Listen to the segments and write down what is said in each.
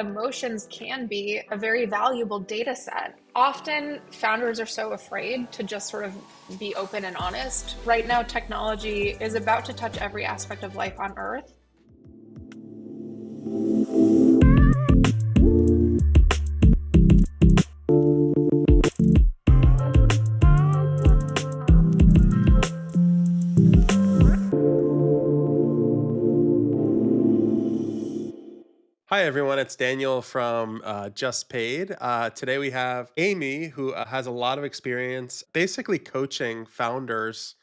emotions can be a very valuable data set. Often, founders are so afraid to just sort of be open and honest. Right now, technology is about to touch every aspect of life on Earth. Hi, everyone. It's Daniel from Just Paid. Today we have Amy, who has a lot of experience basically coaching founders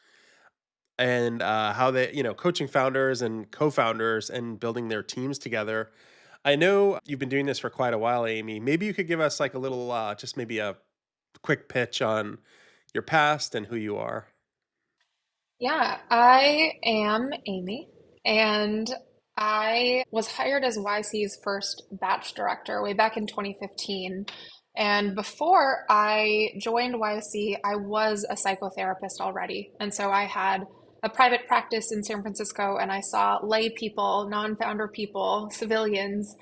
and how they, coaching founders and co founders and building their teams together. I know you've been doing this for quite a while, Amy. Maybe you could give us like a little, just maybe a quick pitch on your past and who you are. Yeah, I am Amy, and I was hired as YC's first batch director way back in 2015. And before I joined YC, I was a psychotherapist already. And so I had a private practice in San Francisco, and I saw lay people, non-founder people, civilians,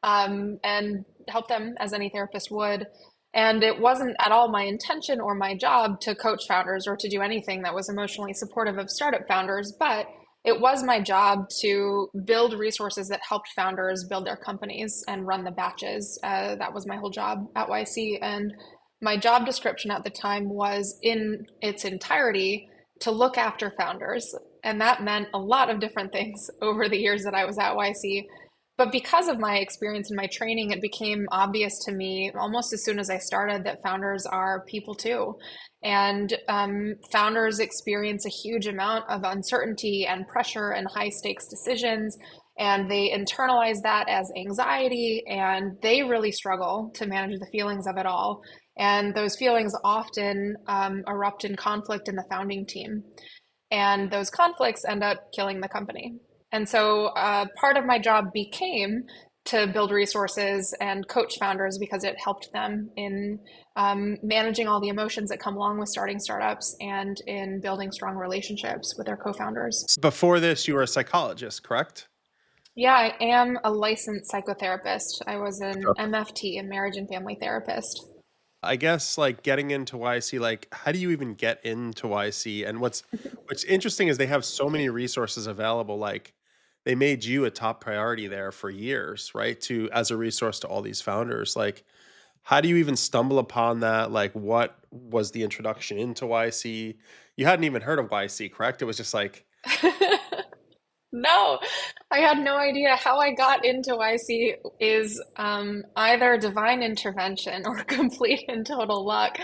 and helped them as any therapist would. And it wasn't at all my intention or my job to coach founders or to do anything that was emotionally supportive of startup founders, but it was my job to build resources that helped founders build their companies and run the batches. That was my whole job at YC. And my job description at the time was in its entirety to look after founders. And that meant a lot of different things over the years that I was at YC. But because of my experience and my training, it became obvious to me almost as soon as I started that founders are people too. And founders experience a huge amount of uncertainty and pressure and high stakes decisions. And they internalize that as anxiety, and they really struggle to manage the feelings of it all. And those feelings often erupt in conflict in the founding team. And those conflicts end up killing the company. And so part of my job became to build resources and coach founders because it helped them in managing all the emotions that come along with starting startups and in building strong relationships with their co-founders. Before this, you were a psychologist, correct? Yeah, I am a licensed psychotherapist. I was an MFT, a marriage and family therapist. I guess like getting into YC, like how do you even get into YC? And what's interesting is they have so many resources available. Like they made you a top priority there for years, right? To as a resource to all these founders. Like how do you even stumble upon that? Like what was the introduction into YC? You hadn't even heard of YC, correct? It was just like, No, I had no idea how I got into YC is either divine intervention or complete and total luck.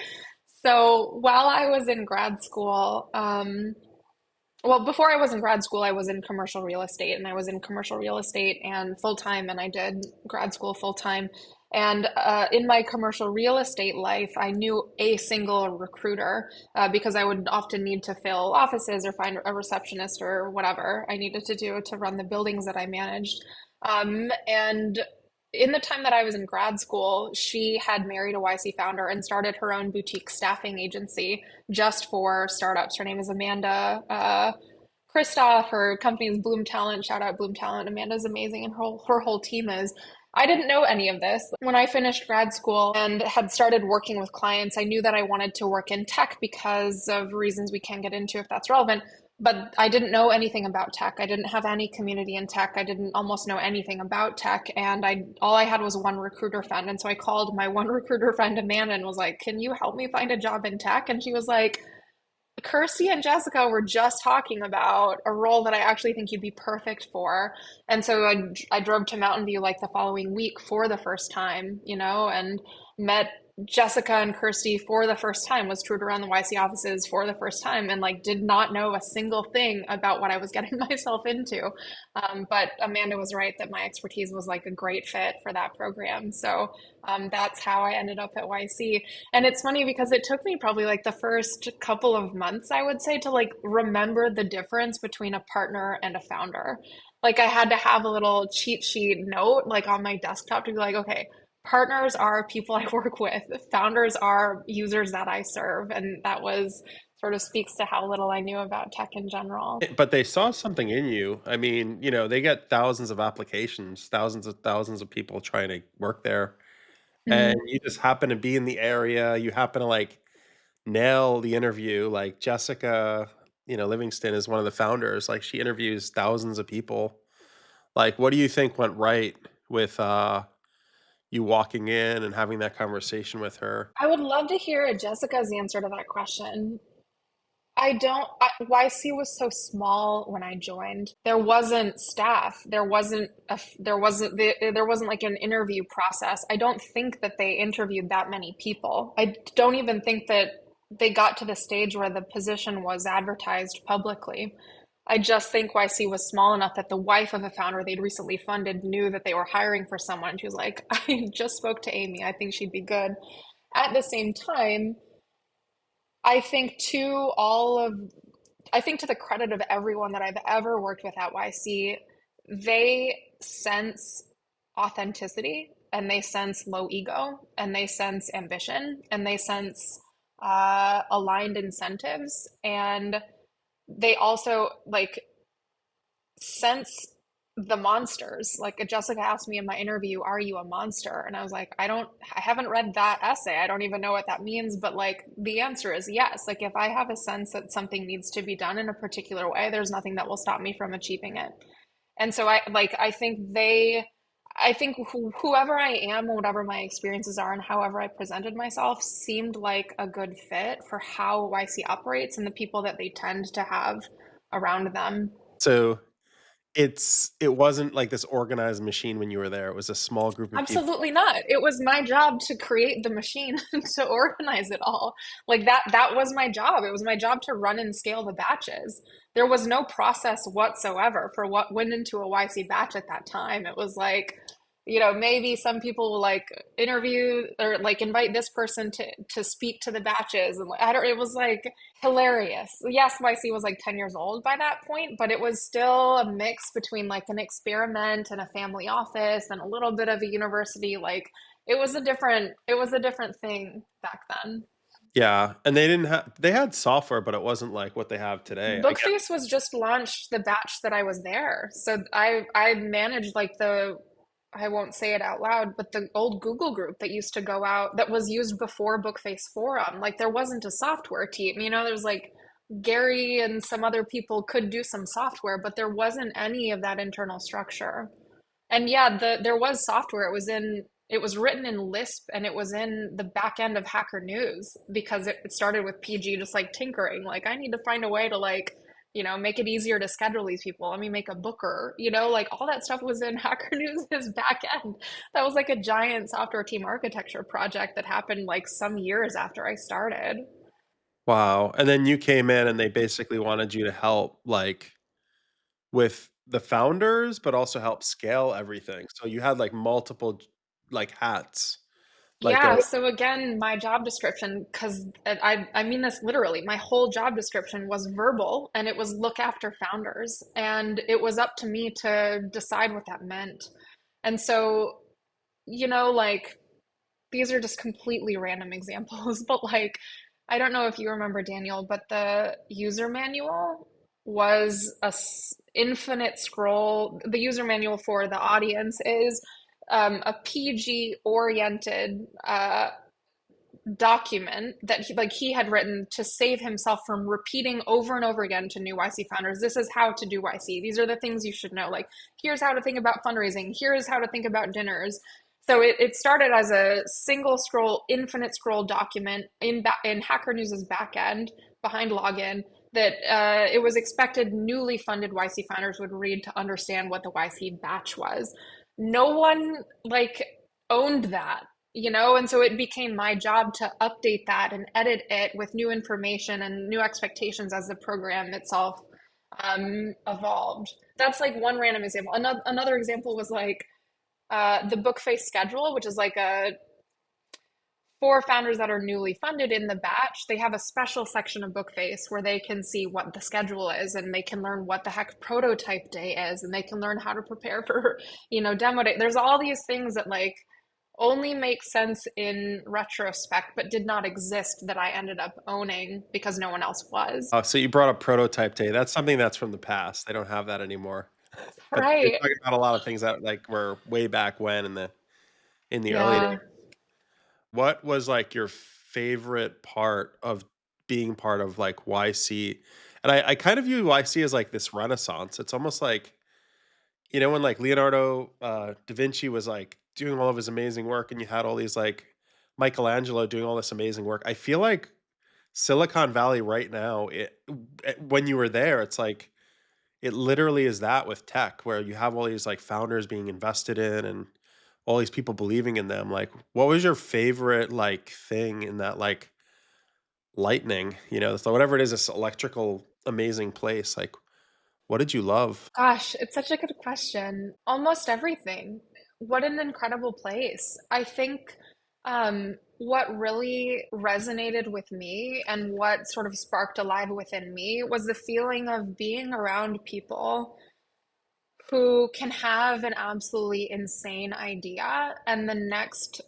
So while I was in grad school, well, before I was in grad school, I was in commercial real estate, and I was in commercial real estate and full time, and I did grad school full time. And in my commercial real estate life, I knew a single recruiter because I would often need to fill offices or find a receptionist or whatever I needed to do to run the buildings that I managed. And in the time that I was in grad school, she had married a YC founder and started her own boutique staffing agency just for startups. Her name is Amanda Kristoff. Her company is Bloom Talent. Shout out Bloom Talent. Amanda's amazing, and her whole team is. I didn't know any of this. When I finished grad school and had started working with clients, I knew that I wanted to work in tech because of reasons we can get into if that's relevant. But I didn't know anything about tech. I didn't have any community in tech. I didn't almost know anything about tech. And all I had was one recruiter friend. And so I called my one recruiter friend, Amanda, and was like, "Can you help me find a job in tech?" And she was like, "Kirsty and Jessica were just talking about a role that I actually think you'd be perfect for." And so I drove to Mountain View like the following week for the first time, and met Jessica and Kirsty for the first time, was toured around the YC offices for the first time, and like did not know a single thing about what I was getting myself into. But Amanda was right that my expertise was like a great fit for that program. So that's how I ended up at YC. And it's funny because it took me probably like the first couple of months, I would say, to like remember the difference between a partner and a founder. Like I had to have a little cheat sheet note like on my desktop to be like, okay, partners are people I work with. Founders are users that I serve. And that was sort of speaks to how little I knew about tech in general. But they saw something in you. I mean, they get thousands of applications, thousands of people trying to work there, and Mhm. you just happen to be in the area, you happen to, like, nail the interview, like, Jessica, Livingston is one of the founders, like, she interviews thousands of people. Like, what do you think went right with, you walking in and having that conversation with her? I would love to hear Jessica's answer to that question. I don't, YC was so small when I joined. There wasn't staff. There wasn't like an interview process. I don't think that they interviewed that many people. I don't even think that they got to the stage where the position was advertised publicly. I just think YC was small enough that the wife of a founder they'd recently funded knew that they were hiring for someone. She was like, I just spoke to Amy. I think she'd be good. At the same time, I think to all of I think to the credit of everyone that I've ever worked with at YC, they sense authenticity and they sense low ego and they sense ambition and they sense aligned incentives, and they also like sense the monsters. Like Jessica asked me in my interview, "Are you a monster?" And I was like, I haven't read that essay. I don't even know what that means, but like the answer is yes. Like if I have a sense that something needs to be done in a particular way, there's nothing that will stop me from achieving it. And so I think whoever I am, whatever my experiences are, and however I presented myself seemed like a good fit for how YC operates and the people that they tend to have around them. So, it wasn't like this organized machine when you were there, it was a small group of people. Absolutely not. It was my job to create the machine to organize it all. Like that was my job. It was my job to run and scale the batches. There was no process whatsoever for what went into a YC batch at that time. It was like, maybe some people will like interview or like invite this person to speak to the batches, and I don't, it was like hilarious. Yes, YC was like 10 years old by that point, but it was still a mix between like an experiment and a family office and a little bit of a university. Like it was a different thing back then. Yeah, and they had software, but it wasn't like what they have today, I guess. Bookface was just launched the batch that I was there. So I managed like the, I won't say it out loud, but the old Google group that used to go out that was used before Bookface Forum. Like there wasn't a software team. There's like Gary and some other people could do some software, but there wasn't any of that internal structure. And yeah, there was software. It was written in Lisp and it was in the back end of Hacker News because it started with PG just like tinkering. Like I need to find a way to like, make it easier to schedule these people. Let me make a booker, like all that stuff was in Hacker News' back end. That was like a giant software team architecture project that happened like some years after I started. Wow, and then you came in and they basically wanted you to help, like, with the founders, but also help scale everything, so you had, like, multiple like, hats, like a Yeah, so again, my job description, because I mean this literally, my whole job description was verbal and it was look after founders. And it was up to me to decide what that meant. And so, like these are just completely random examples, but like, I don't know if you remember Daniel, but the user manual was infinite scroll. The user manual for the audience is a PG oriented document that he had written to save himself from repeating over and over again to new YC founders. This is how to do YC. These are the things you should know. Like, here's how to think about fundraising. Here's how to think about dinners. So it started as a single scroll, infinite scroll document in Hacker News's backend behind login that it was expected newly funded YC founders would read to understand what the YC batch was. No one like owned that, and so it became my job to update that and edit it with new information and new expectations as the program itself evolved. That's like one random example. Another example was like the Bookface schedule, which is like a for founders that are newly funded in the batch, they have a special section of Bookface where they can see what the schedule is and they can learn what the heck prototype day is and they can learn how to prepare for, demo day. There's all these things that like only makes sense in retrospect, but did not exist that I ended up owning because no one else was. Oh, so you brought up prototype day. That's something that's from the past. They don't have that anymore. But you're Right. talking about a lot of things that, like, were way back when in the early Yeah. days. What was, like, your favorite part of being part of, like, YC? And I kind of view YC as, like, this renaissance. It's almost like, when, like, Leonardo, da Vinci was, like, doing all of his amazing work and you had all these, like, Michelangelo doing all this amazing work. I feel like Silicon Valley right now, when you were there, it's like it literally is that with tech, where you have all these like founders being invested in and all these people believing in them. Like, what was your favorite like thing in that like lightning? So whatever it is, this electrical amazing place. Like, what did you love? Gosh, it's such a good question. Almost everything. What an incredible place. I think what really resonated with me and what sort of sparked alive within me was the feeling of being around people who can have an absolutely insane idea and the next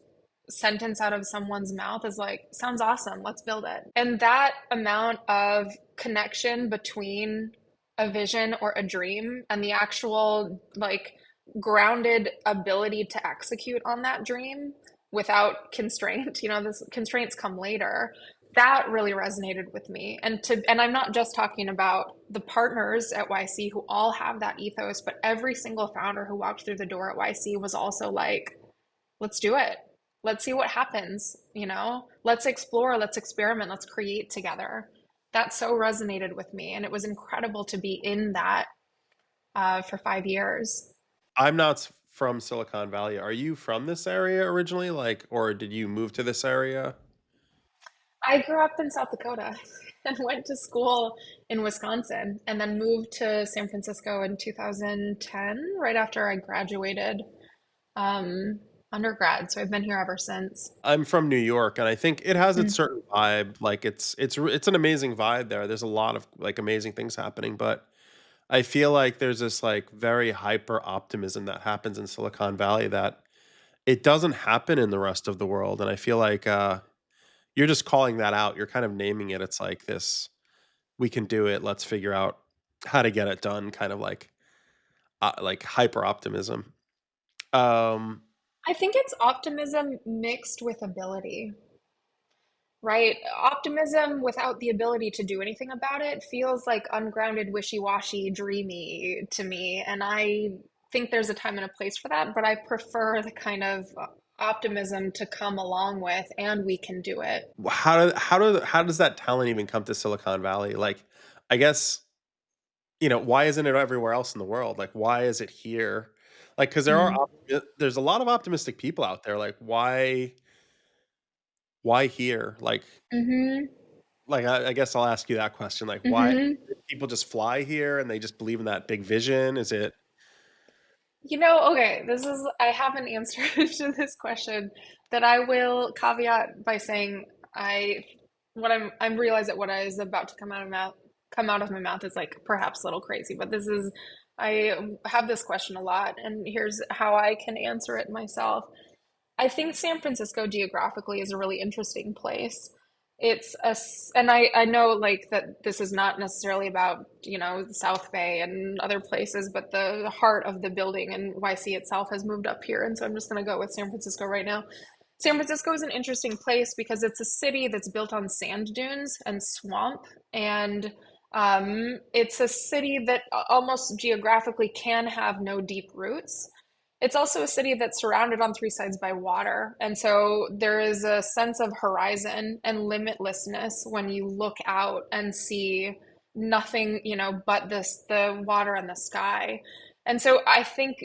sentence out of someone's mouth is like, sounds awesome, let's build it. And that amount of connection between a vision or a dream and the actual, like, grounded ability to execute on that dream without constraint, this constraints come later. That really resonated with me. And I'm not just talking about the partners at YC who all have that ethos, but every single founder who walked through the door at YC was also like, let's do it. Let's see what happens, Let's explore, let's experiment, let's create together. That so resonated with me. And it was incredible to be in that for 5 years. I'm not from Silicon Valley. Are you from this area originally? Like, or did you move to this area? I grew up in South Dakota and went to school in Wisconsin and then moved to San Francisco in 2010, right after I graduated um, undergrad. So I've been here ever since. I'm from New York, and I think it has its Mm. certain vibe. Like it's an amazing vibe there. There's a lot of like amazing things happening, but I feel like there's this like very hyper optimism that happens in Silicon Valley that it doesn't happen in the rest of the world. And I feel like you're just calling that out. You're kind of naming it. It's like this: we can do it. Let's figure out how to get it done. Kind of like hyper optimism. Um, I think it's optimism mixed with ability, right? Optimism without the ability to do anything about it feels like ungrounded, wishy-washy, dreamy to me. And I think there's a time and a place for that, but I prefer the kind of optimism to come along with, and we can do it. how does that talent even come to Silicon Valley? Like, I guess why isn't it everywhere else in the world? Like, why is it here? Like, because Mm. there's a lot of optimistic people out there. Like, why here? Hmm. Like I guess I'll ask you that question. Like, why Hmm. people just fly here and they just believe in that big vision? Is it Okay, I have an answer to this question that I will caveat by saying I'm realize that what I is about to come out of my mouth is like perhaps a little crazy, but I have this question a lot, and here's how I can answer it myself. I think San Francisco geographically is a really interesting place. And I know like that this is not necessarily about, the South Bay and other places, but the heart of the building and YC itself has moved up here. And so I'm just going to go with San Francisco right now. San Francisco is an interesting place because it's a city that's built on sand dunes and swamp. And it's a city that almost geographically can have no deep roots. It's also a city that's surrounded on three sides by water. And so there is a sense of horizon and limitlessness when you look out and see nothing, but the water and the sky. And so I think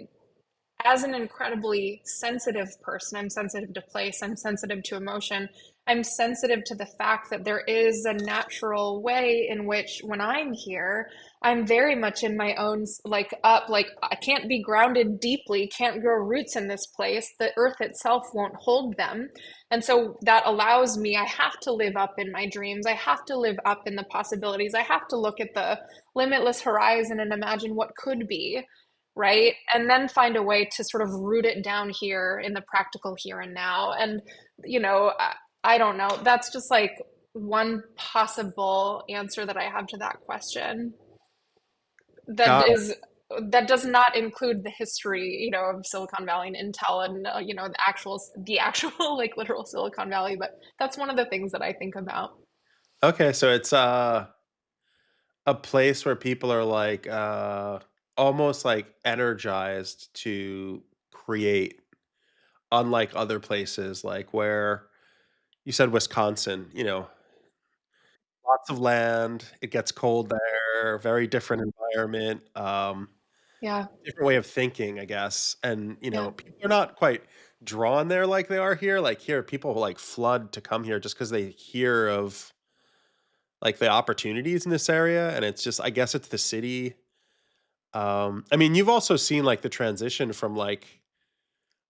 as an incredibly sensitive person, I'm sensitive to place, I'm sensitive to emotion, I'm sensitive to the fact that there is a natural way in which when I'm here, I'm very much in my own, like I can't be grounded deeply, can't grow roots in this place. The earth itself won't hold them. And so that allows me, I have to live up in my dreams. I have to live up in the possibilities. I have to look at the limitless horizon and imagine what could be. right? And then find a way to sort of root it down here in the practical here and now. And, you know, I don't know. That's just like one possible answer that I have to that question. That Got it. is that does not include the history, you know, of Silicon Valley and Intel and you know, the actual like literal Silicon Valley, but that's one of the things that I think about. Okay, so it's a place where people are like almost like energized to create, unlike other places like where you said Wisconsin, lots of land, it gets cold there, very different environment, Yeah, different way of thinking, I guess. And, yeah. people are not quite drawn there like they are here. Like here, people like flood to come here just because they hear of like the opportunities in this area. And it's just, I guess it's the city. I mean, you've also seen like the transition from like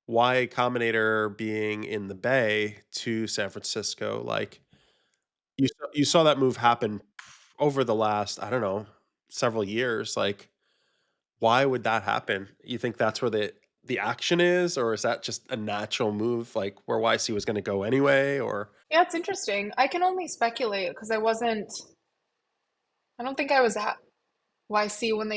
Y Combinator being in the Bay to San Francisco. Like you saw that move happen over the last, I don't know, several years. Like, why would that happen? You think that's where the action is, or is that just a natural move, like where YC was going to go anyway? Or Yeah, it's interesting. I can only speculate because I don't think I was at YC when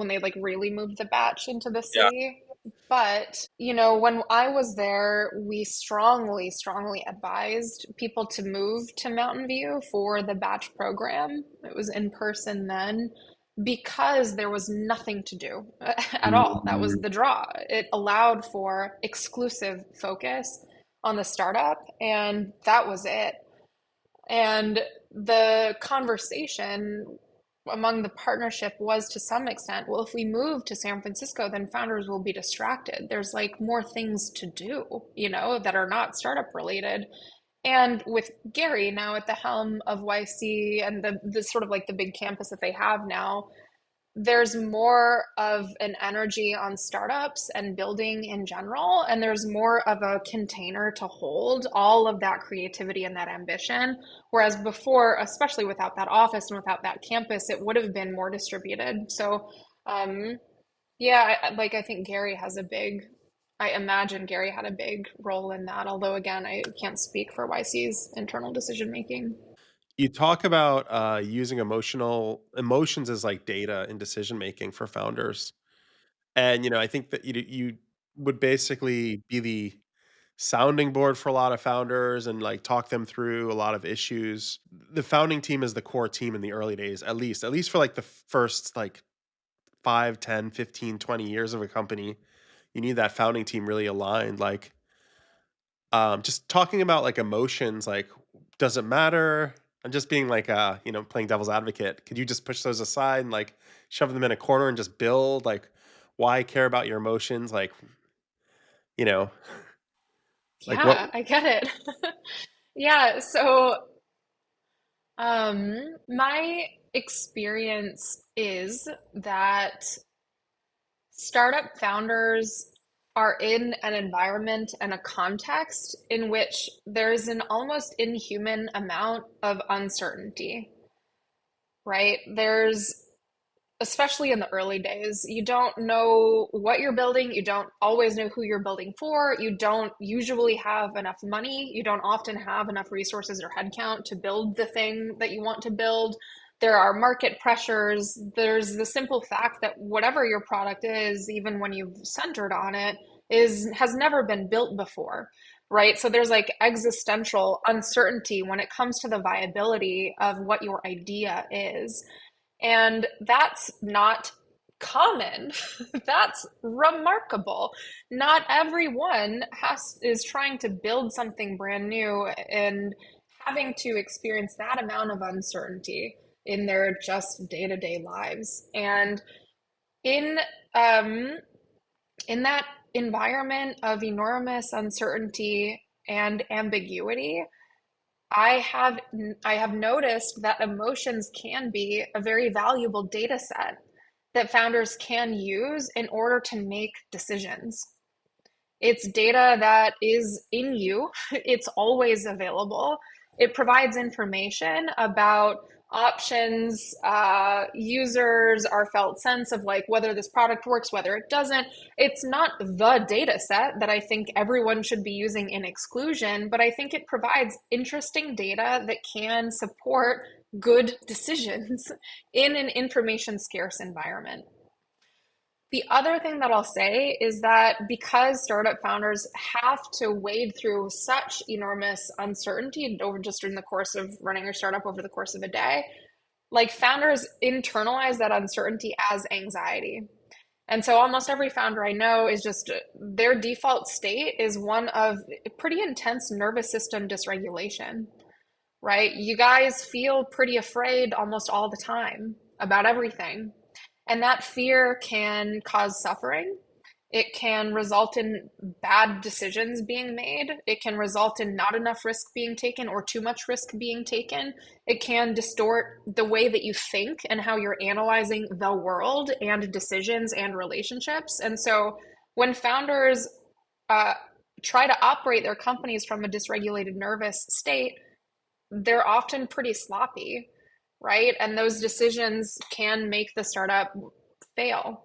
they like really moved the batch into the yeah. city. But, you know, when I was there, we strongly, strongly advised people to move to Mountain View for the batch program. It was in person then because there was nothing to do at all. That was Mhm. the draw. It allowed for exclusive focus on the startup, and that was it. And the conversation among the partnership was to some extent, well, if we move to San Francisco, then founders will be distracted. There's like more things to do, you know, that are not startup related. And with Gary now at the helm of YC and the sort of like the big campus that they have now, there's more of an energy on startups and building in general, and there's more of a container to hold all of that creativity and that ambition. Whereas before, especially without that office and without that campus, it would have been more distributed. So, um, yeah, like I think Gary has a big, I imagine Gary had a big role in that. Although, again, I can't speak for YC's internal decision making. You talk about using emotions as like data in decision making for founders, and I think that you would basically be the sounding board for a lot of founders and like talk them through a lot of issues. The founding team is the core team in the early days, at least for like the first like 5, 10, 15, 20 years of a company. You need that founding team really aligned. Like, just talking about like emotions, like, does it matter? I'm just being like, playing devil's advocate. Could you just push those aside and like shove them in a corner and just build? Like, why care about your emotions? Like, you know, like what? Yeah, I get it. Yeah, so my experience is that startup founders are in an environment and a context in which there's an almost inhuman amount of uncertainty, right? There's especially in the early days, you don't know what you're building. You don't always know who you're building for. You don't usually have enough money. You don't often have enough resources or headcount to build the thing that you want to build. There are market pressures. There's the simple fact that whatever your product is, even when you've centered on it, has never been built before, right? So there's like existential uncertainty when it comes to the viability of what your idea is. And that's not common. That's remarkable. Not everyone is trying to build something brand new and having to experience that amount of uncertainty in their just day-to-day lives. And in um, in that environment of enormous uncertainty and ambiguity, I have I have noticed that emotions can be a very valuable data set that founders can use in order to make decisions. It's data that is in you. It's always available. It provides information about options, users, our felt sense of like whether this product works, whether it doesn't. It's not the data set that I think everyone should be using in exclusion, but I think it provides interesting data that can support good decisions in an information scarce environment. The other thing that I'll say is that because startup founders have to wade through such enormous uncertainty over just during the course of running your startup over the course of a day, like founders internalize that uncertainty as anxiety. And so almost every founder I know is just their default state is one of pretty intense nervous system dysregulation, right? You guys feel pretty afraid almost all the time about everything. And that fear can cause suffering. It can result in bad decisions being made. It can result in not enough risk being taken or too much risk being taken. It can distort the way that you think and how you're analyzing the world and decisions and relationships. And so when founders uh, try to operate their companies from a dysregulated nervous state, they're often pretty sloppy, right? And those decisions can make the startup fail.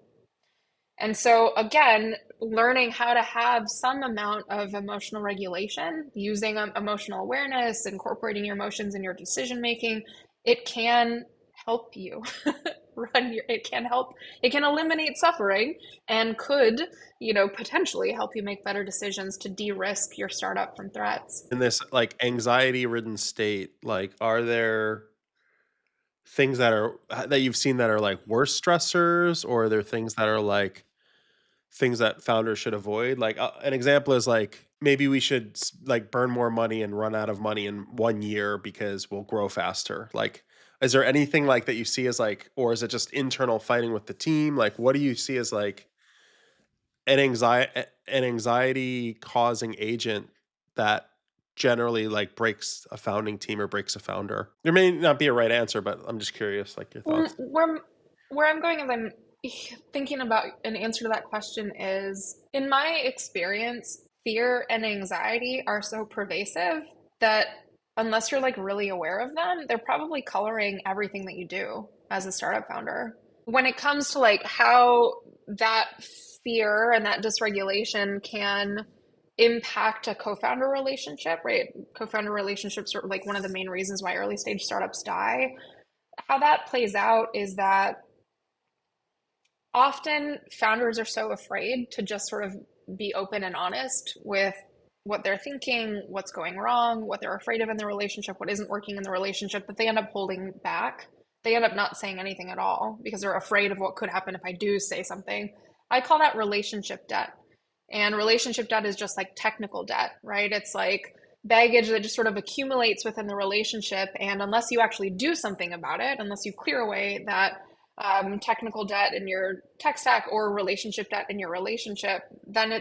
And so, again, learning how to have some amount of emotional regulation, using emotional awareness, incorporating your emotions in your decision making, it can help you it can eliminate suffering and could, potentially help you make better decisions to de-risk your startup from threats. In this, like, anxiety-ridden state, like, are there things that are that you've seen that are, like, worse stressors, or are there things that are, like, things that founders should avoid? Like, an example is, like, maybe we should like, burn more money and run out of money in 1 year because we'll grow faster. Like, is there anything, like, that you see as, like, or is it just internal fighting with the team? Like, what do you see as, like, an anxiety causing agent that generally, like, breaks a founding team or breaks a founder? There may not be a right answer, but I'm just curious, like, your Well, thoughts. where I'm going as I'm thinking about an answer to that question is, in my experience, fear and anxiety are so pervasive that unless you're like really aware of them, they're probably coloring everything that you do as a startup founder. When it comes to like how that fear and that dysregulation can impact a co-founder relationship, right? Co-founder relationships are like one of the main reasons why early stage startups die. How that plays out is that often founders are so afraid to just sort of be open and honest with what they're thinking, what's going wrong, what they're afraid of in the relationship, what isn't working in the relationship, that they end up holding back. They end up not saying anything at all because they're afraid of what could happen if I do say something. I call that relationship debt. And relationship debt is just like technical debt, right? It's like baggage that just sort of accumulates within the relationship. And unless you actually do something about it, unless you clear away that technical debt in your tech stack or relationship debt in your relationship, then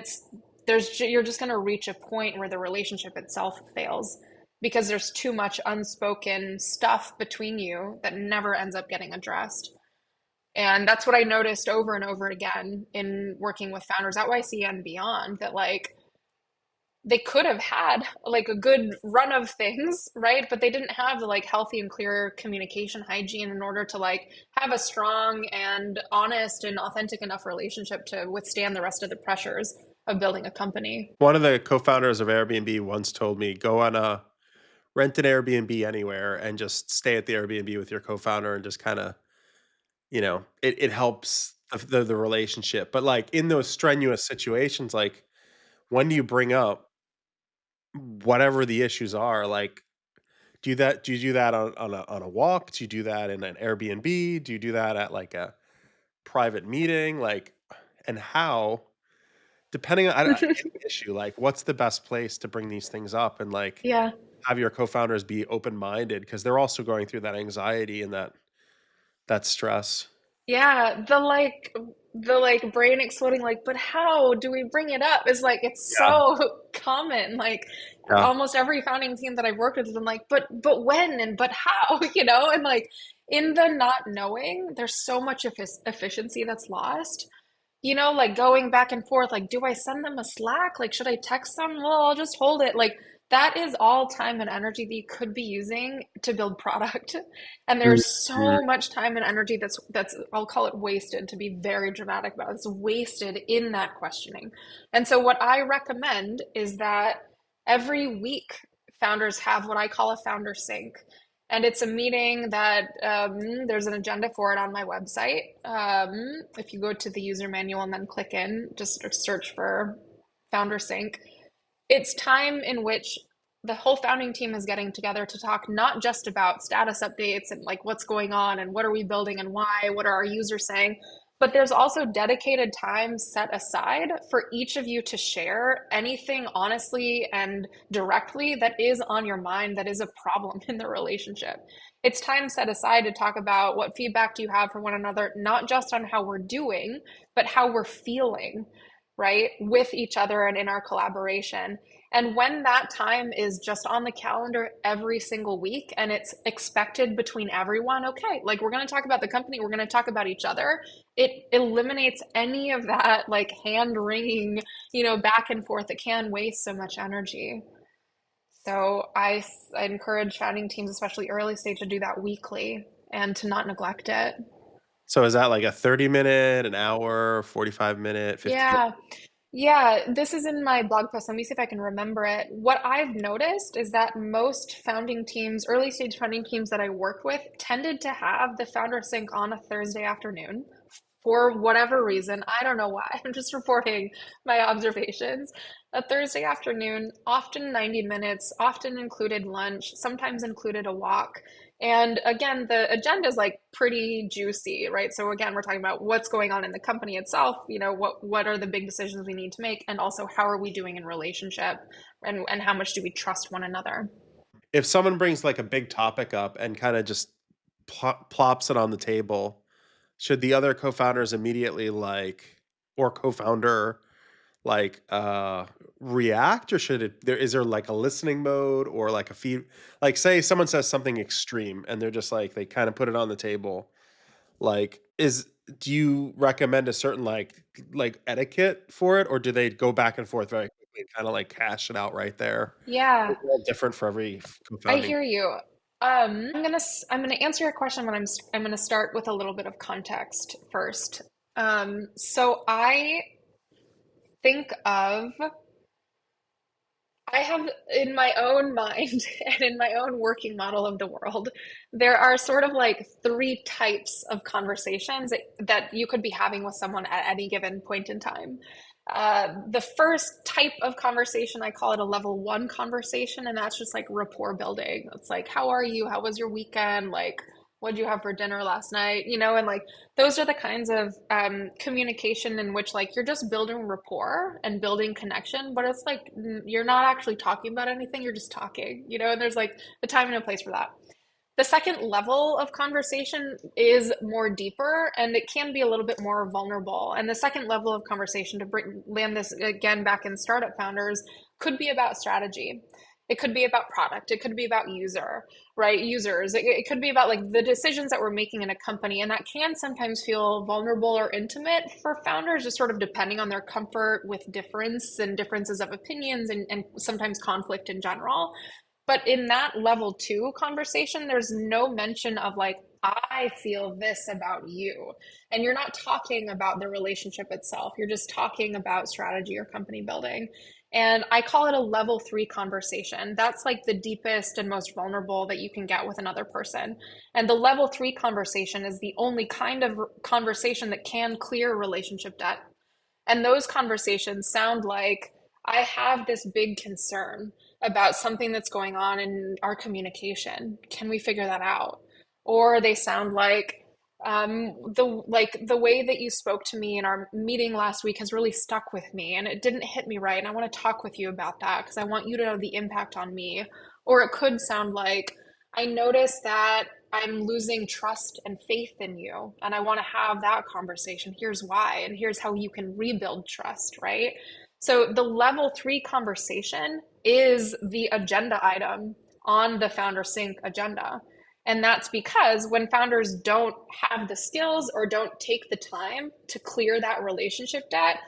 you're just going to reach a point where the relationship itself fails because there's too much unspoken stuff between you that never ends up getting addressed. And that's what I noticed over and over again in working with founders at YC and beyond, that like they could have had like a good run of things, right? But they didn't have the like healthy and clear communication hygiene in order to like have a strong and honest and authentic enough relationship to withstand the rest of the pressures of building a company. One of the co-founders of Airbnb once told me, "Go on a rent an Airbnb anywhere and just stay at the Airbnb with your co-founder and just kinda, it helps the relationship." But, like, in those strenuous situations, like, when do you bring up whatever the issues are? Like, do you do that on a walk? Do you do that in an Airbnb? Do you do that at, like, a private meeting? Like, and how, depending on any issue, like, what's the best place to bring these things up and, like, Yeah. have your co-founders be open-minded minded because 'cause they're also going through that anxiety and that stress. Yeah, the like brain exploding like, but how do we bring it up? Is like it's Yeah, so common. Like yeah. almost every founding team that I've worked with has been like, but when and but how, And like in the not knowing, there's so much efficiency that's lost. Like going back and forth, like, do I send them a Slack? Like, should I text them? Well, I'll just hold it. Like that is all time and energy that you could be using to build product. And there's Mhm. so much time and energy that's I'll call it wasted, to be very dramatic about it. It's wasted in that questioning. And so what I recommend is that every week founders have what I call a founder sync. And it's a meeting that there's an agenda for it on my website. If you go to the user manual and then click in, just search for founder sync, it's time in which the whole founding team is getting together to talk not just about status updates and like what's going on and what are we building and why, what are our users saying, but there's also dedicated time set aside for each of you to share anything honestly and directly that is on your mind that is a problem in the relationship. It's time set aside to talk about what feedback do you have for one another, not just on how we're doing, but how we're feeling, right, with each other and in our collaboration. And when that time is just on the calendar every single week and it's expected between everyone, okay, like we're going to talk about the company, we're going to talk about each other, it eliminates any of that like hand wringing, back and forth that can waste so much energy. So I encourage founding teams, especially early stage, to do that weekly and to not neglect it. So is that like a 30-minute, an hour, 45-minute, 15 minute? Yeah. Yeah, this is in my blog post. Let me see if I can remember it. What I've noticed is that most founding teams, early stage founding teams that I work with, tended to have the founder sync on a Thursday afternoon for whatever reason. I don't know why. I'm just reporting my observations. A Thursday afternoon, often 90 minutes, often included lunch, sometimes included a walk. And again, the agenda is like pretty juicy, right? So again, we're talking about what's going on in the company itself, what are the big decisions we need to make, and also how are we doing in relationship, and how much do we trust one another. If someone brings like a big topic up and kind of just plops it on the table, should the other co-founders immediately like, or co-founder, like react, or should it there is there like a listening mode or like a feed, like say someone says something extreme and they're just like they kind of put it on the table, like is do you recommend a certain like etiquette for it, or do they go back and forth very quickly and kind of like cash it out right there? Yeah, It's all different for every I co-founding. hear you. I'm gonna answer your question, but I'm gonna start with a little bit of context first. So I think of I have in my own mind and in my own working model of the world, there are sort of like three types of conversations that you could be having with someone at any given point in time. The first type of conversation, I call it a level one conversation, and that's just like rapport building. It's like, how are you? How was your weekend? Like, what did you have for dinner last night? And like those are the kinds of communication in which like you're just building rapport and building connection, but it's like you're not actually talking about anything, you're just talking, and there's like a time and a place for that. The second level of conversation is more deeper and it can be a little bit more vulnerable. And the second level of conversation, to land this again back in startup founders, could be about strategy. It could be about product. It could be about right? Users. It could be about like the decisions that we're making in a company. And that can sometimes feel vulnerable or intimate for founders, just sort of depending on their comfort with difference and differences of opinions and sometimes conflict in general. But in that level two conversation, there's no mention of like, I feel this about you. And you're not talking about the relationship itself. You're just talking about strategy or company building. And I call it a level three conversation. That's like the deepest and most vulnerable that you can get with another person. And the level three conversation is the only kind of conversation that can clear relationship debt. And those conversations sound like, I have this big concern about something that's going on in our communication. Can we figure that out? Or they sound like, the way that you spoke to me in our meeting last week has really stuck with me and it didn't hit me right. And I want to talk with you about that because I want you to know the impact on me. Or it could sound like, I noticed that I'm losing trust and faith in you, and I want to have that conversation. Here's why, and here's how you can rebuild trust, right? So, the level three conversation is the agenda item on the founder sync agenda. And that's because when founders don't have the skills or don't take the time to clear that relationship debt,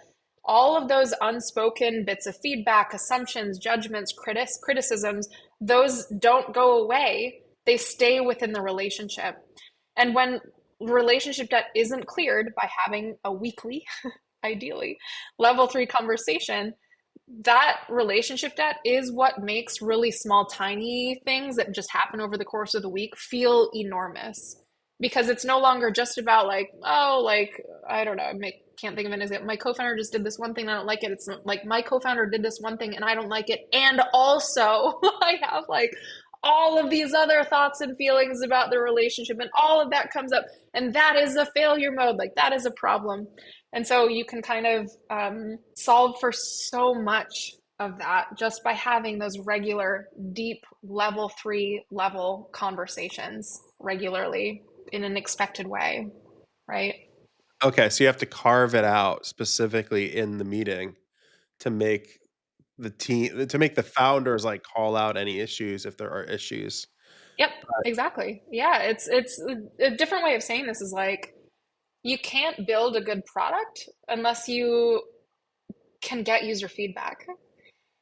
all of those unspoken bits of feedback, assumptions, judgments, criticisms, those don't go away. They stay within the relationship. And when relationship debt isn't cleared by having a weekly, ideally, level 3 conversation, that relationship debt is what makes really small, tiny things that just happen over the course of the week feel enormous. Because it's no longer just about like, oh, like, I don't know, can't think of an example. My co-founder just did this one thing and I don't like it. It's like my co-founder did this one thing and I don't like it. And also, I have like all of these other thoughts and feelings about the relationship, and all of that comes up. And that is a failure mode. Like, that is a problem. And so you can kind of solve for so much of that just by having those regular, deep, level 3 level conversations regularly in an expected way, right? Okay, so you have to carve it out specifically in the meeting to make the founders, like, call out any issues if there are issues. Yep, exactly. Yeah, it's a different way of saying this is like you can't build a good product unless you can get user feedback.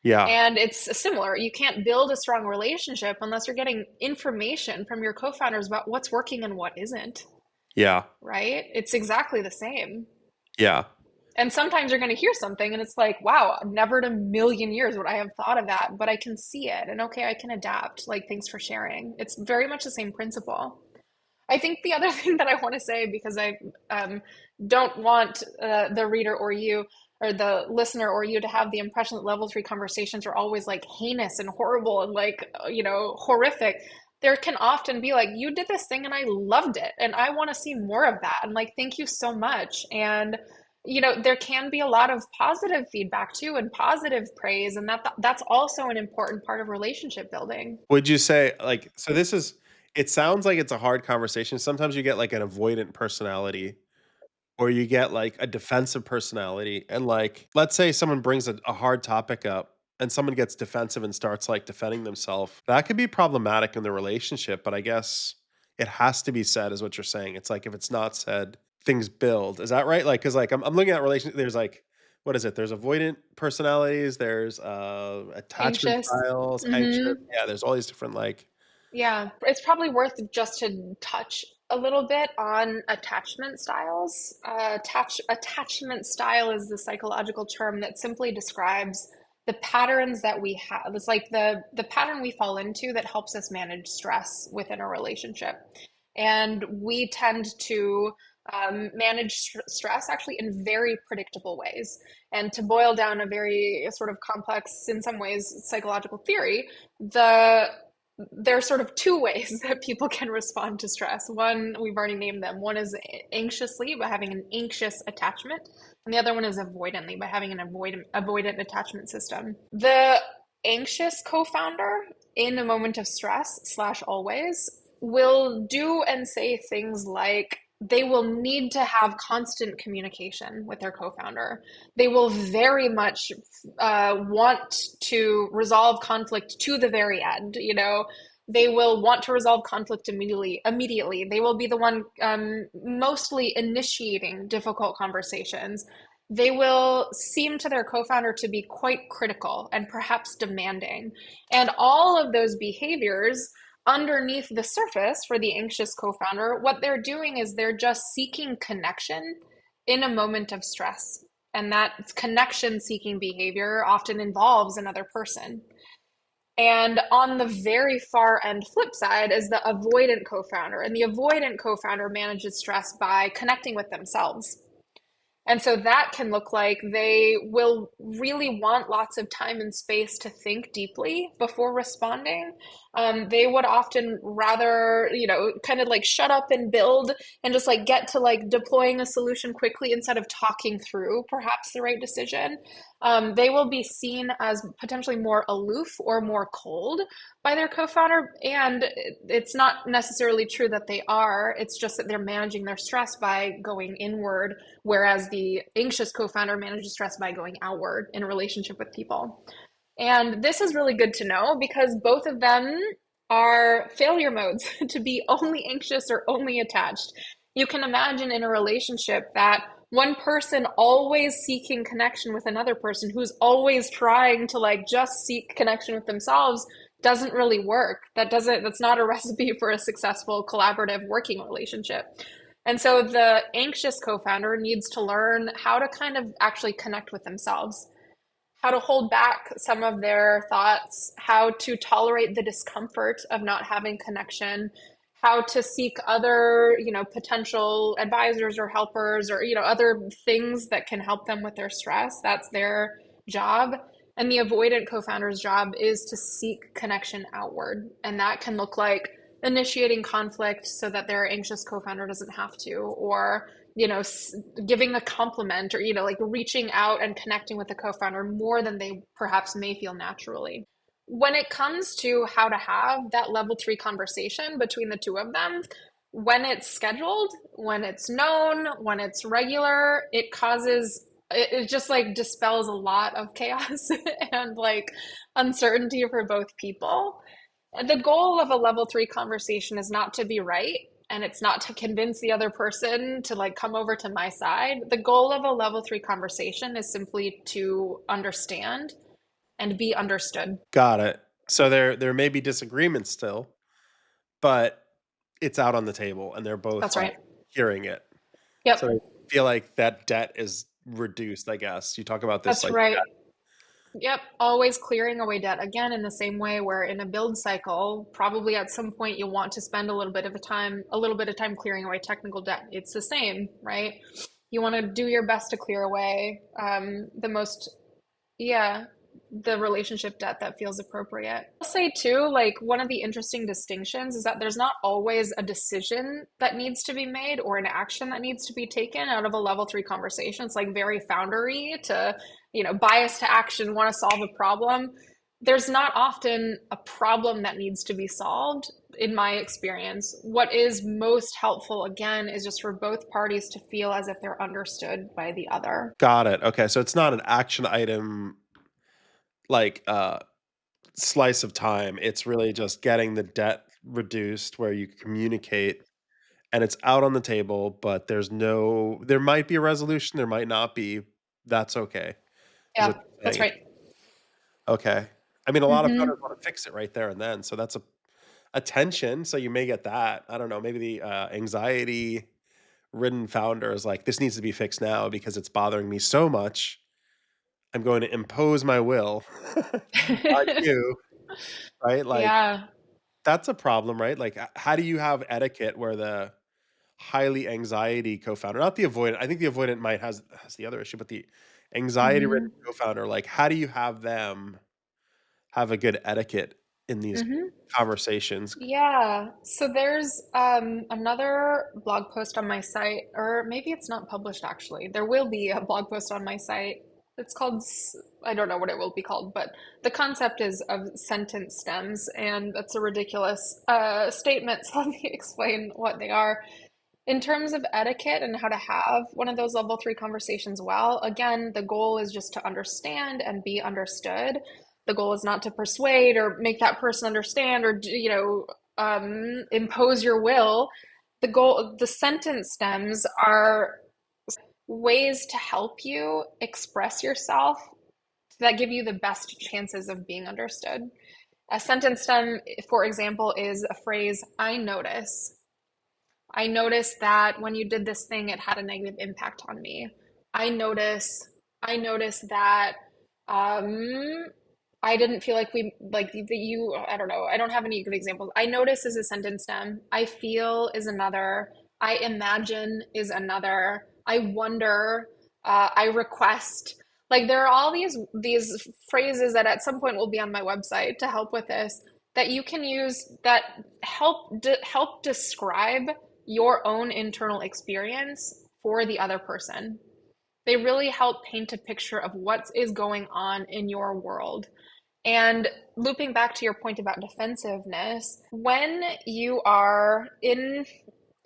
Yeah, And it's similar. You can't build a strong relationship unless you're getting information from your co-founders about what's working and what isn't, yeah, right? It's exactly the same. yeah. And sometimes you're going to hear something and it's like, wow, never in a million years would I have thought of that, but I can see it. And okay, I can adapt. Like, thanks for sharing. It's very much the same principle. I think the other thing that I want to say, because I don't want the reader or you or the listener or you to have the impression that level 3 conversations are always like heinous and horrible and like, horrific. There can often be like, you did this thing and I loved it and I want to see more of that. And like, thank you so much. And there can be a lot of positive feedback too and positive praise, and that's also an important part of relationship building. Would you say, like, so this is it sounds like it's a hard conversation. Sometimes you get, like, an avoidant personality, or you get, like, a defensive personality, and, like, let's say someone brings a hard topic up, and someone gets defensive and starts, like, defending themselves. That could be problematic in the relationship, but I guess it has to be said is what you're saying. It's like, if it's not said, things build. Is that right? Like, because like, I'm looking at relation there's, like, what is it? There's avoidant personalities, there's, attachment Anxious. styles, anxious. Hmm. Yeah, there's all these different, like. Yeah, it's probably worth just to touch a little bit on attachment styles. Attachment style is the psychological term that simply describes the patterns that we have. It's like the pattern we fall into that helps us manage stress within a relationship. And we tend to manage stress actually in very predictable ways. And to boil down a very sort of complex, in some ways, psychological theory, there are sort of two ways that people can respond to stress. One, we've already named them. One is anxiously, by having an anxious attachment, and the other one is avoidantly, by having an avoidant attachment system. The anxious co-founder, in a moment of stress slash always, will do and say things like they will need to have constant communication with their co-founder. They will very much want to resolve conflict to the very end. They will want to resolve conflict immediately. They will be the one mostly initiating difficult conversations. They will seem to their co-founder to be quite critical and perhaps demanding. And all of those behaviors underneath the surface for the anxious co-founder, what they're doing is they're just seeking connection in a moment of stress. And that connection seeking behavior often involves another person. And on the very far end flip side is the avoidant co-founder. And the avoidant co-founder manages stress by connecting with themselves. And so that can look like they will really want lots of time and space to think deeply before responding. They would often rather, kind of like shut up and build and just like get to like deploying a solution quickly instead of talking through perhaps the right decision. They will be seen as potentially more aloof or more cold by their co-founder. And it's not necessarily true that they are, it's just that they're managing their stress by going inward, whereas the anxious co-founder manages stress by going outward in a relationship with people. And this is really good to know because both of them are failure modes to be only anxious or only attached. You can imagine in a relationship that one person always seeking connection with another person who's always trying to like just seek connection with themselves doesn't really work. That's not a recipe for a successful collaborative working relationship. And so the anxious co-founder needs to learn how to kind of actually connect with themselves, how to hold back some of their thoughts, how to tolerate the discomfort of not having connection, how to seek other, potential advisors or helpers or, other things that can help them with their stress. That's their job. And the avoidant co-founder's job is to seek connection outward. And that can look like initiating conflict so that their anxious co-founder doesn't have to, or giving a compliment, or like reaching out and connecting with the co-founder more than they perhaps may feel naturally. When it comes to how to have that level 3 conversation between the two of them, when it's scheduled, when it's known, when it's regular, it just like dispels a lot of chaos and like uncertainty for both people. The goal of a level 3 conversation is not to be right, and it's not to convince the other person to like come over to my side. The goal of a level 3 conversation is simply to understand and be understood. Got it. So there may be disagreements still, but it's out on the table and they're both That's like right. hearing it. So I Yep, feel like that debt is reduced, I guess. You talk about this that's like right. Yep, always clearing away debt. Again, in the same way where in a build cycle, probably at some point you'll want to spend a little bit of time clearing away technical debt. It's the same, right? You want to do your best to clear away the most, yeah, the relationship debt that feels appropriate. I'll say too, like one of the interesting distinctions is that there's not always a decision that needs to be made or an action that needs to be taken out of a level 3 conversation. It's like very foundery to, bias to action, want to solve a problem. There's not often a problem that needs to be solved in my experience. What is most helpful, again, is just for both parties to feel as if they're understood by the other. got it. Okay, so it's not an action item like slice of time. It's really just getting the debt reduced where you communicate and it's out on the table, but there might be a resolution, there might not be. That's okay, is Yeah, what you're that's saying. right. Okay. I mean, a lot of founders Mm-hmm. wanna fix it right there and then, so that's a tension, so you may get that. I don't know, maybe the, anxiety-ridden founder is like, "This needs to be fixed now because it's bothering me so much. I'm going to impose my will on you," right? Like, Yeah. that's a problem, right? Like, how do you have etiquette where the highly anxiety co-founder, not the avoidant, I think the avoidant might has the other issue, but the anxiety-ridden Mm-hmm. co-founder, like, how do you have them have a good etiquette in these Mm-hmm. conversations? Yeah. So there's another blog post on my site, or maybe it's not published actually. There will be a blog post on my site. It's called, I don't know what it will be called, but the concept is of sentence stems, and that's a ridiculous statement. So let me explain what they are. In terms of etiquette and how to have one of those level 3 conversations well, again, the goal is just to understand and be understood. The goal is not to persuade or make that person understand or, impose your will. The sentence stems are ways to help you express yourself that give you the best chances of being understood. A sentence stem, for example, is a phrase, I notice. I noticed that when you did this thing, it had a negative impact on me. I notice, I noticed that um, I didn't feel like I don't know, I don't have any good examples. I notice is a sentence stem. I feel is another. I imagine is another. I wonder, I request. Like there are all these phrases that at some point will be on my website to help with this that you can use that help describe your own internal experience for the other person. They really help paint a picture of what is going on in your world. And looping back to your point about defensiveness, when you are in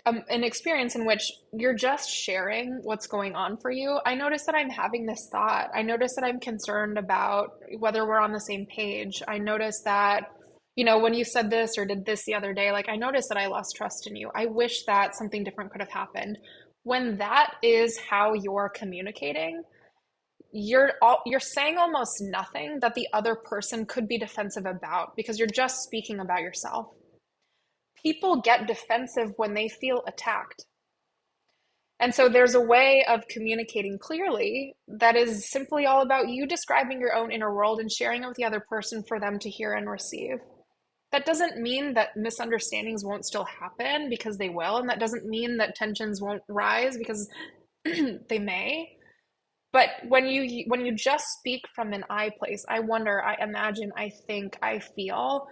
an experience in which you're just sharing what's going on for you, I notice that I'm having this thought. I notice that I'm concerned about whether we're on the same page. I notice that, when you said this or did this the other day, like I noticed that I lost trust in you. I wish that something different could have happened. when that is how you're communicating, you're saying almost nothing that the other person could be defensive about because you're just speaking about yourself. People get defensive when they feel attacked. And so there's a way of communicating clearly that is simply all about you describing your own inner world and sharing it with the other person for them to hear and receive. That doesn't mean that misunderstandings won't still happen, because they will, and that doesn't mean that tensions won't rise, because they may. But when you just speak from an I place, I wonder, I imagine, I think, I feel,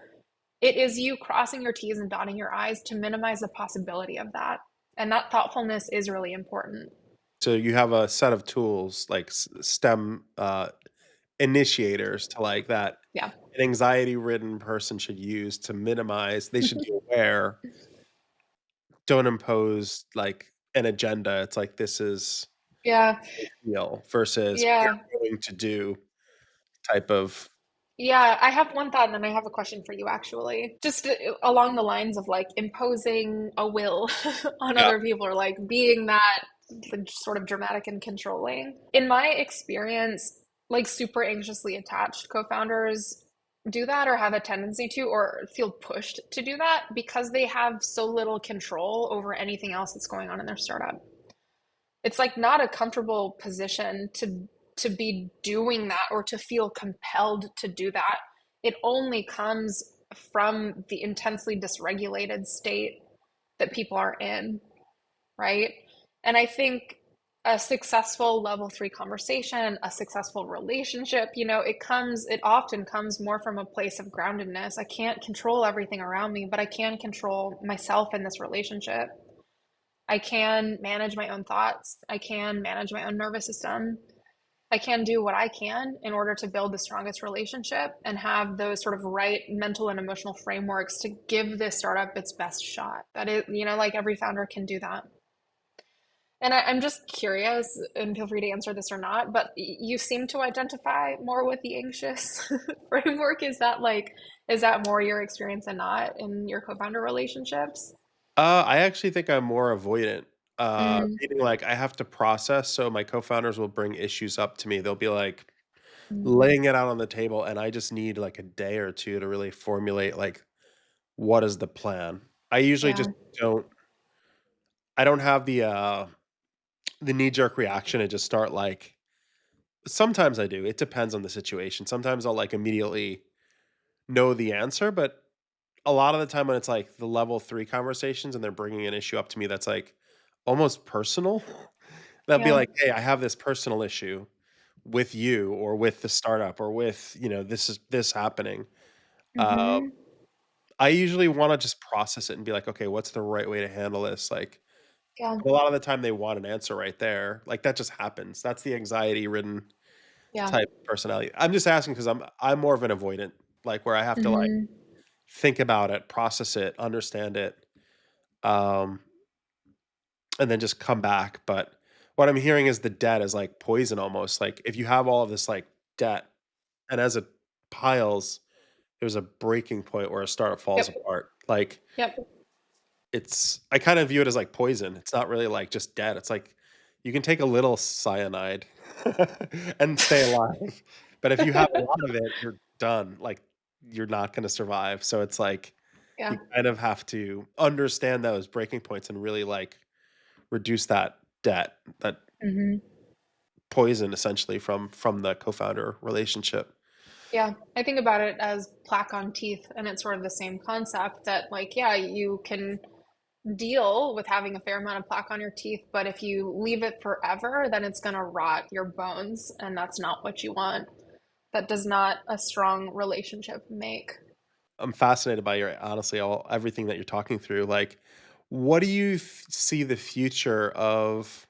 it is you crossing your T's and dotting your I's to minimize the possibility of that. And that thoughtfulness is really important. So you have a set of tools like STEM initiators to like that Yeah. an anxiety ridden person should use to minimize. They should be aware. Don't impose like an agenda. It's like this is Yeah. feel versus Yeah. we're going to do type of Yeah, I have one thought and then I have a question for you actually. Just along the lines of like imposing a will on yeah. other people, or like being that like, sort of dramatic and controlling. In my experience, like super anxiously attached co-founders do that or have a tendency to or feel pushed to do that because they have so little control over anything else that's going on in their startup. It's like not a comfortable position to be doing that or to feel compelled to do that. It only comes from the intensely dysregulated state that people are in, right? And I think a successful level 3 conversation, a successful relationship, it often comes more from a place of groundedness. I can't control everything around me, but I can control myself in this relationship. I can manage my own thoughts. I can manage my own nervous system. I can do what I can in order to build the strongest relationship and have those sort of right mental and emotional frameworks to give this startup its best shot. That is, like every founder can do that. And I'm just curious, and feel free to answer this or not, but you seem to identify more with the anxious framework. Is that more your experience than not in your co-founder relationships? I actually think I'm more avoidant. Mm, Meaning like I have to process, so my co-founders will bring issues up to me. They'll be like mm, laying it out on the table, and I just need like a day or two to really formulate like what is the plan. I usually yeah, just don't I don't have the knee-jerk reaction to just start like sometimes I do. It depends on the situation. Sometimes I'll like immediately know the answer, but a lot of the time when it's like the level 3 conversations and they're bringing an issue up to me that's like almost personal, they'll be yeah. like, "Hey, I have this personal issue with you or with the startup or with, this is this happening." Um, Mm-hmm. I usually wanna just process it and be like, "Okay, what's the right way to handle this?" Like, Yeah, a lot of the time they want an answer right there. Like, that just happens. That's the anxiety-ridden yeah. type personality. I'm just asking because I'm more of an avoidant, like, where I have to, like, Mm-hmm. think about it, process it, understand it, um, and then just come back. But what I'm hearing is the debt is like poison almost. Like, if you have all of this, like, debt, and as it piles, there's a breaking point where a startup falls Yep. apart. Like, Yep. I kind of view it as like poison. It's not really like just dead. It's like you can take a little cyanide and stay alive. But if you have a lot of it, you're done. Like you're not going to survive. So it's like Yeah. you kind of have to understand those breaking points and really like reduce that debt, that Hmm. poison essentially from the co-founder relationship. Yeah. I think about it as plaque on teeth, and it's sort of the same concept that, like, yeah, you can deal with having a fair amount of plaque on your teeth, but if you leave it forever, then it's going to rot your bones, and that's not what you want. That does not a strong relationship make. I'm fascinated by your honestly all everything that you're talking through. Like, what do you see the future of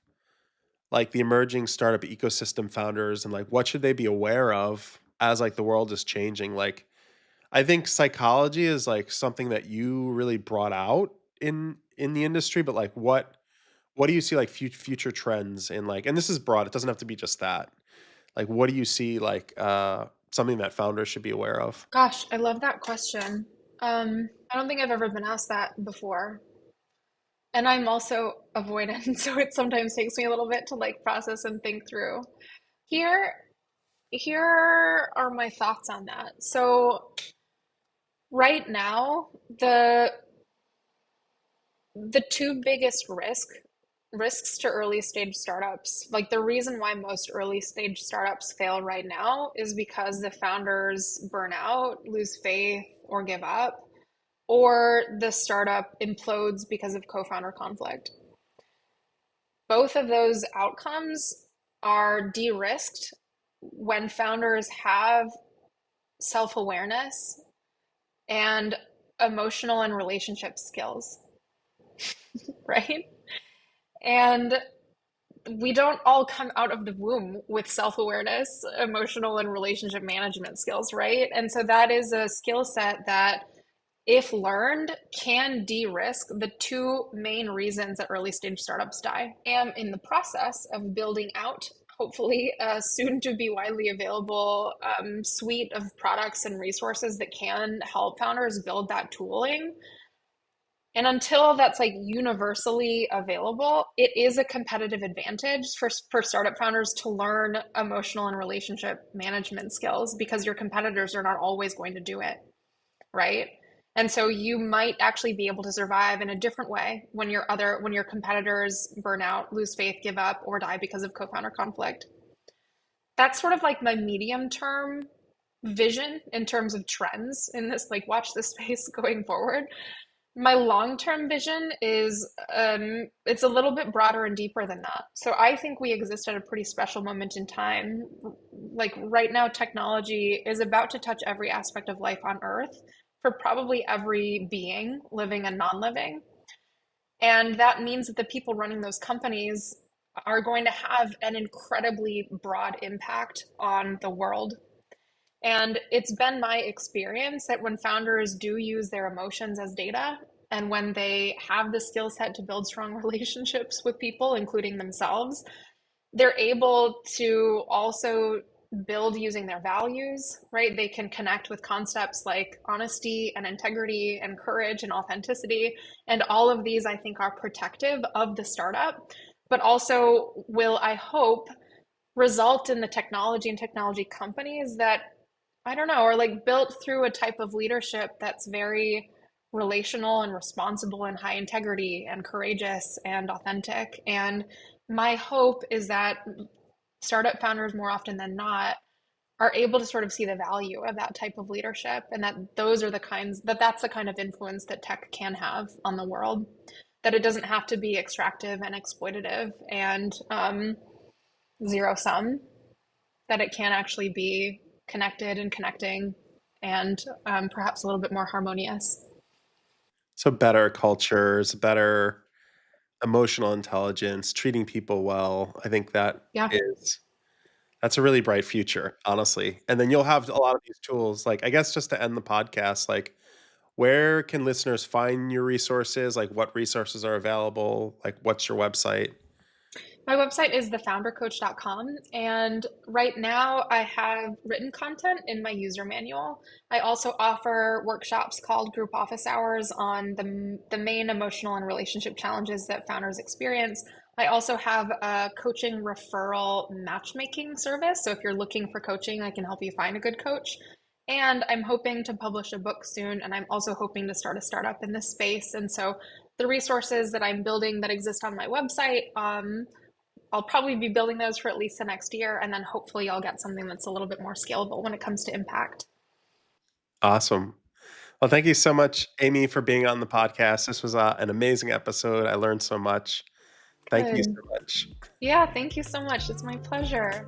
like the emerging startup ecosystem founders, and like what should they be aware of as like the world is changing? Like, I think psychology is like something that you really brought out in the industry, but like what do you see like future trends in like, and this is broad. It doesn't have to be just that. Like, what do you see like something that founders should be aware of? Gosh, I love that question. I don't think I've ever been asked that before. And I'm also avoidant, so it sometimes takes me a little bit to like process and think through. Here, here are my thoughts on that. So right now, the two biggest risks to early stage startups, like the reason why most early stage startups fail right now is because the founders burn out, lose faith, or give up, or the startup implodes because of co-founder conflict. Both of those outcomes are de-risked when founders have self-awareness and emotional and relationship skills, right? And we don't all come out of the womb with self-awareness, emotional and relationship management skills, right? And so that is a skill set that, if learned, can de-risk the two main reasons that early stage startups die. I am in the process of building out, hopefully, a soon to be widely available suite of products and resources that can help founders build that tooling. And until that's like universally available, it is a competitive advantage for startup founders to learn emotional and relationship management skills because your competitors are not always going to do it, right? And so you might actually be able to survive in a different way when your competitors burn out, lose faith, give up, or die because of co-founder conflict. That's sort of like my medium term vision in terms of trends in this, like watch this space going forward. My long-term vision is it's a little bit broader and deeper than that. So I think we exist at a pretty special moment in time. Like right now, technology is about to touch every aspect of life on Earth for probably every being, living and non-living. And that means that the people running those companies are going to have an incredibly broad impact on the world. And it's been my experience that when founders do use their emotions as data, and when they have the skill set to build strong relationships with people, including themselves, they're able to also build using their values, right? They can connect with concepts like honesty and integrity and courage and authenticity. And all of these, I think, are protective of the startup, but also will, I hope, result in the technology and technology companies that, I don't know, are like built through a type of leadership that's very relational and responsible and high integrity and courageous and authentic. And my hope is that startup founders, more often than not, are able to sort of see the value of that type of leadership, and that those are the kinds that that's the kind of influence that tech can have on the world, that it doesn't have to be extractive and exploitative and zero sum, that it can actually be connected and connecting and perhaps a little bit more harmonious. So better cultures, better emotional intelligence, treating people well. I think Yeah. is that's a really bright future, honestly. And then you'll have a lot of these tools. Like, I guess just to end the podcast, like, where can listeners find your resources? Like, what resources are available? Like, what's your website? My website is thefoundercoach.com, and right now I have written content in my user manual. I also offer workshops called group office hours on the main emotional and relationship challenges that founders experience. I also have a coaching referral matchmaking service. So if you're looking for coaching, I can help you find a good coach. And I'm hoping to publish a book soon, and I'm also hoping to start a startup in this space. And so the resources that I'm building that exist on my website, I'll probably be building those for at least the next year, and then hopefully I'll get something that's a little bit more scalable when it comes to impact. Awesome. Well, thank you so much, Amy, for being on the podcast. This was an amazing episode. I learned so much. Thank you Good. so much. Yeah, thank you so much. It's my pleasure.